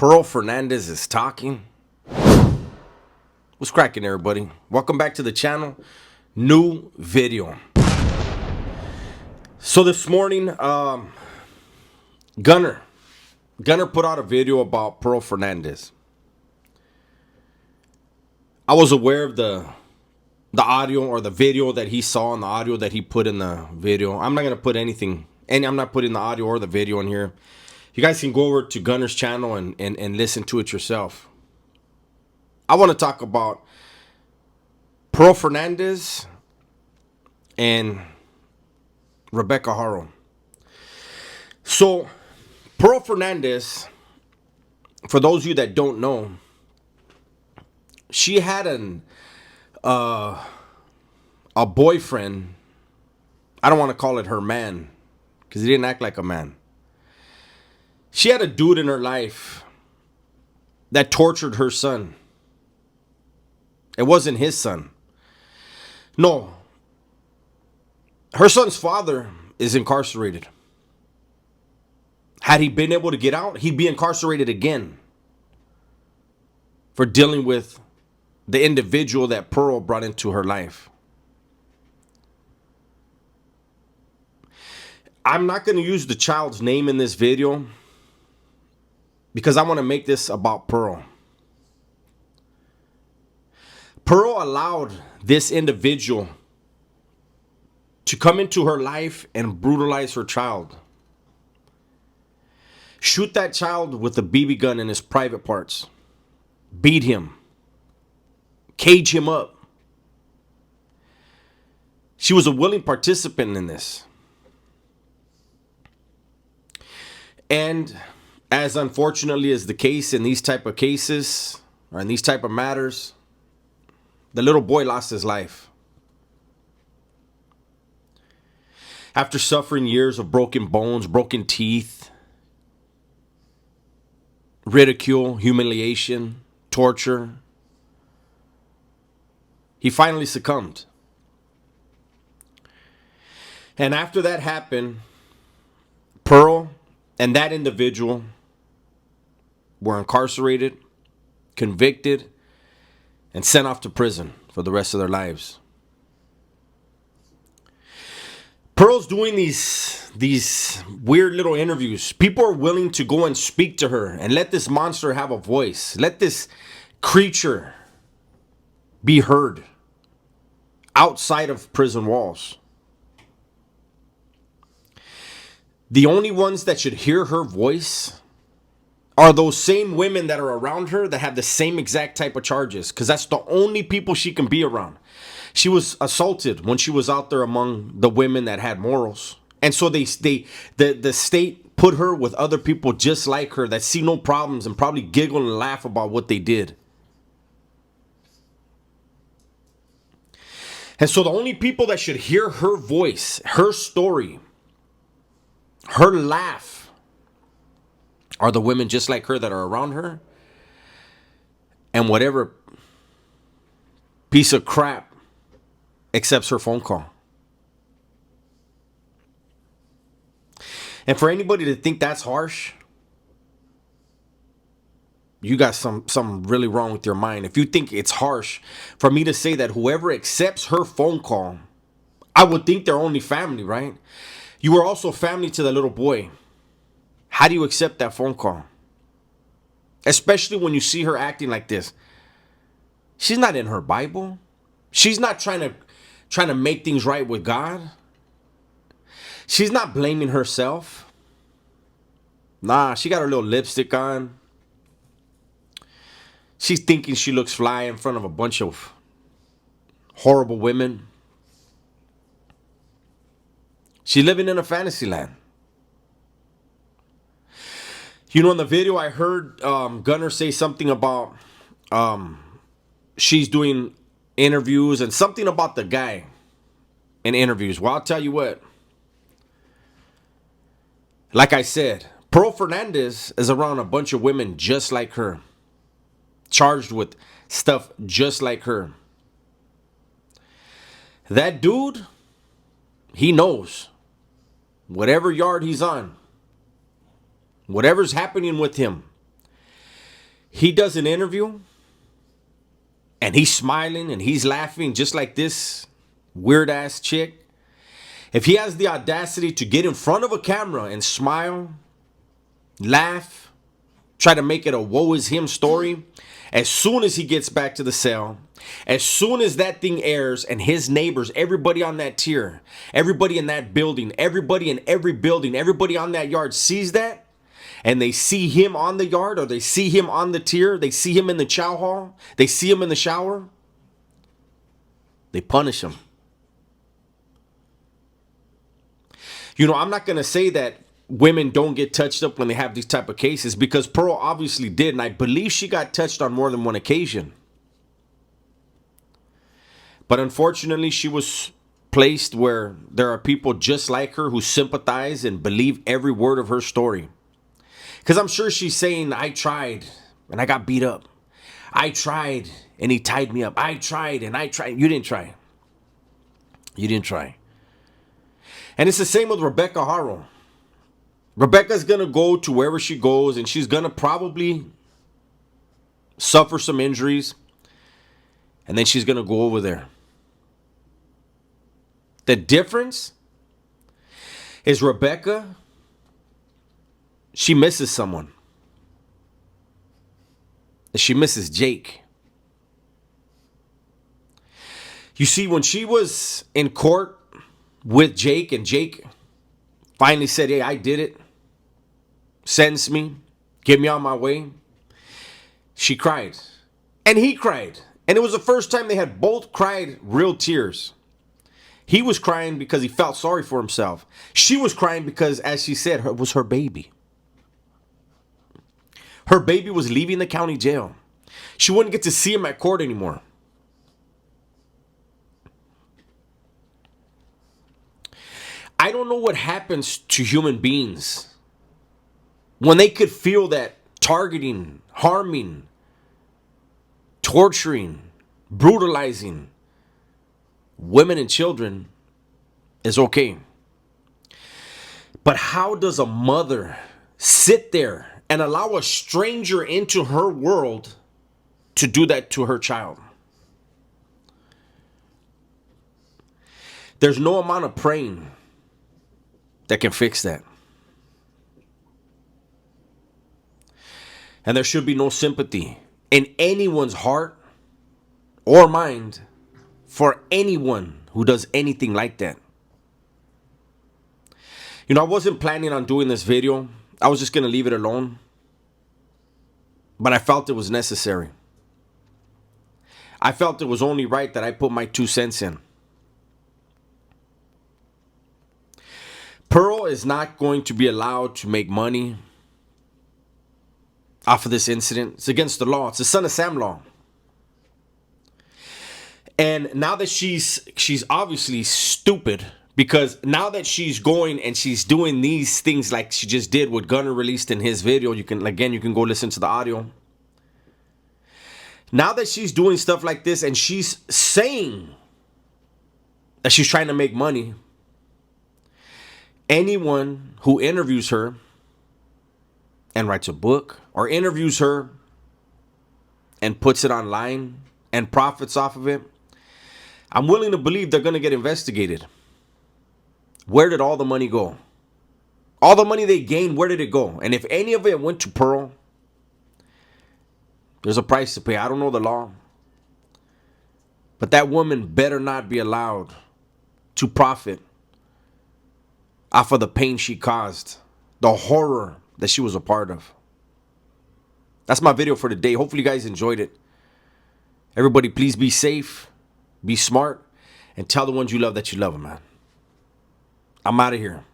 Fernandez is talking. What's cracking, everybody? Welcome back to the channel. New video. So this morning, Gunner put out a video about Fernandez. I was aware of the audio or the video that he saw and the audio that he put in the video. I'm not gonna put anything, and I'm not putting the audio or the video in here. You guys can go over to Gunner's channel and listen to it yourself. I want to talk about Fernandez and Rebecca Haro. So, Fernandez, for those of you that don't know, she had a boyfriend. I don't want to call it her man because he didn't act like a man. She had a dude in her life that tortured her son. It wasn't his son. No. Her son's father is incarcerated. Had he been able to get out, he'd be incarcerated again for dealing with the individual that Pearl brought into her life. I'm not going to use the child's name in this video because I want to make this about Pearl. Pearl allowed this individual to come into her life and brutalize her child. Shoot that child with a BB gun in his private parts. Beat him. Cage him up. She was a willing participant in this. And as unfortunately is the case in these type of cases, or in these type of matters, the little boy lost his life. After suffering years of broken bones, broken teeth, ridicule, humiliation, torture, he finally succumbed. And after that happened, Pearl and that individual were incarcerated, convicted, and sent off to prison for the rest of their lives. Pearl's doing these weird little interviews. People are willing to go and speak to her and let this monster have a voice. Let this creature be heard outside of prison walls. The only ones that should hear her voice are those same women that are around her that have the same exact type of charges, because that's the only people she can be around. She was assaulted when she was out there among the women that had morals. And so the state put her with other people just like her that see no problems and probably giggle and laugh about what they did. And so the only people that should hear her voice, her story, her laugh, are the women just like her that are around her, and whatever piece of crap accepts her phone call. And for anybody to think that's harsh, you got something really wrong with your mind. If you think it's harsh for me to say that whoever accepts her phone call, I would think they're only family, right? You were also family to the little boy. How do you accept that phone call? Especially when you see her acting like this. She's not in her Bible. She's not trying to make things right with God. She's not blaming herself. Nah, she got her little lipstick on. She's thinking she looks fly in front of a bunch of horrible women. She's living in a fantasy land. You know, in the video, I heard Gunner say something about she's doing interviews and something about the guy in interviews. Well, I'll tell you what. Like I said, Fernandez is around a bunch of women just like her, charged with stuff just like her. That dude, he knows whatever yard he's on, whatever's happening with him, He does an interview and he's smiling and he's laughing just like this weird ass chick. If he has the audacity to get in front of a camera and smile, laugh, try to make it a woe is him story, as soon as he gets back to the cell, as soon as that thing airs and his neighbors, everybody on that tier, everybody in that building, everybody in every building, everybody on that yard sees that, and they see him on the yard, or they see him on the tier, they see him in the chow hall, they see him in the shower, they punish him. You know, I'm not going to say that women don't get touched up when they have these type of cases, because Pearl obviously did, and I believe she got touched on more than one occasion. But unfortunately, she was placed where there are people just like her who sympathize and believe every word of her story. Because I'm sure she's saying, I tried and I got beat up. I tried and he tied me up. I tried and I tried. You didn't try. You didn't try. And it's the same with Rebecca Haro. Rebecca's going to go to wherever she goes, and she's going to probably suffer some injuries. And then she's going to go over there. The difference is Rebecca, she misses someone. She misses Jake. You see, when she was in court with Jake, and Jake finally said, hey, I did it. Sentence me. Get me on my way. She cried. And he cried. And it was the first time they had both cried real tears. He was crying because he felt sorry for himself. She was crying because, as she said, it was her baby. Her baby was leaving the county jail. She wouldn't get to see him at court anymore. I don't know what happens to human beings when they could feel that targeting, harming, torturing, brutalizing women and children is okay. But how does a mother sit there and allow a stranger into her world to do that to her child? There's no amount of praying that can fix that. And there should be no sympathy in anyone's heart or mind for anyone who does anything like that. You know, I wasn't planning on doing this video. I was just going to leave it alone. But I felt it was necessary. I felt it was only right that I put my 2 cents in. Pearl is not going to be allowed to make money off of this incident. It's against the law. It's the Son of Sam law. And now that she's obviously stupid, because now that she's going and she's doing these things like she just did, what Gunner released in his video, you can go listen to the audio. Now that she's doing stuff like this and she's saying that she's trying to make money, anyone who interviews her and writes a book, or interviews her and puts it online and profits off of it, I'm willing to believe they're going to get investigated. Where did all the money go? All the money they gained, where did it go? And if any of it went to Pearl, there's a price to pay. I don't know the law. But that woman better not be allowed to profit off of the pain she caused, the horror that she was a part of. That's my video for today. Hopefully you guys enjoyed it. Everybody, please be safe, be smart, and tell the ones you love that you love them, man. I'm out of here.